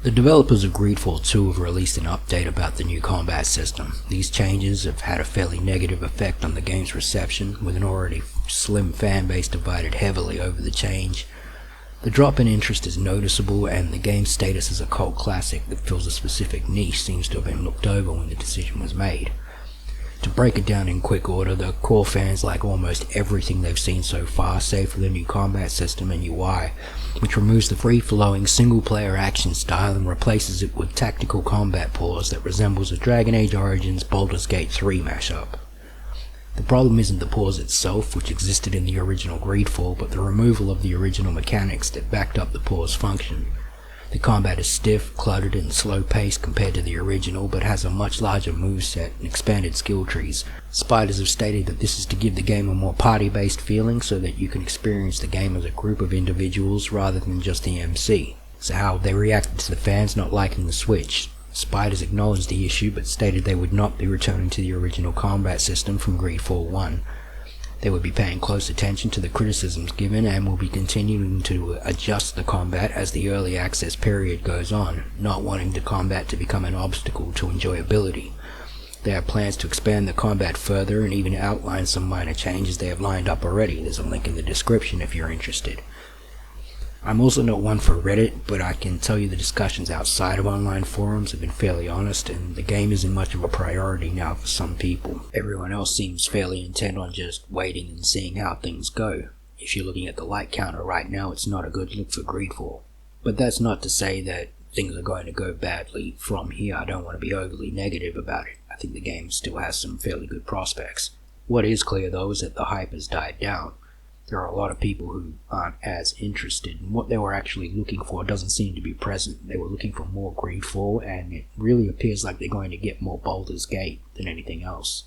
The developers of Greedfall 2 have released an update about the new combat system. These changes have had a fairly negative effect on the game's reception, with an already slim fanbase divided heavily over the change. The drop in interest is noticeable, and the game's status as a cult classic that fills a specific niche seems to have been looked over when the decision was made. To break it down in quick order, the core fans like almost everything they've seen so far, save for the new combat system and UI, which removes the free-flowing single-player action style and replaces it with tactical combat pause that resembles a Dragon Age Origins Baldur's Gate 3 mashup. The problem isn't the pause itself, which existed in the original Greedfall, but the removal of the original mechanics that backed up the pause function. The combat is stiff, cluttered, and slow-paced compared to the original, but has a much larger moveset and expanded skill trees. Spiders have stated that this is to give the game a more party-based feeling so that you can experience the game as a group of individuals rather than just the MC. So how have they reacted to the fans not liking the switch? Spiders acknowledged the issue but stated they would not be returning to the original combat system from Greedfall 1. They would be paying close attention to the criticisms given and will be continuing to adjust the combat as the early access period goes on, not wanting the combat to become an obstacle to enjoyability. They have plans to expand the combat further and even outline some minor changes they have lined up already. There's a link in the description if you're interested. I'm also not one for Reddit, but I can tell you the discussions outside of online forums have been fairly honest, and the game isn't much of a priority now for some people. Everyone else seems fairly intent on just waiting and seeing how things go. If you're looking at the like counter right now, it's not a good look for Greedfall. But that's not to say that things are going to go badly from here. I don't want to be overly negative about it. I think the game still has some fairly good prospects. What is clear though is that the hype has died down. There are a lot of people who aren't as interested, and what they were actually looking for doesn't seem to be present. They were looking for more Greedfall, and it really appears like they're going to get more Baldur's Gate than anything else.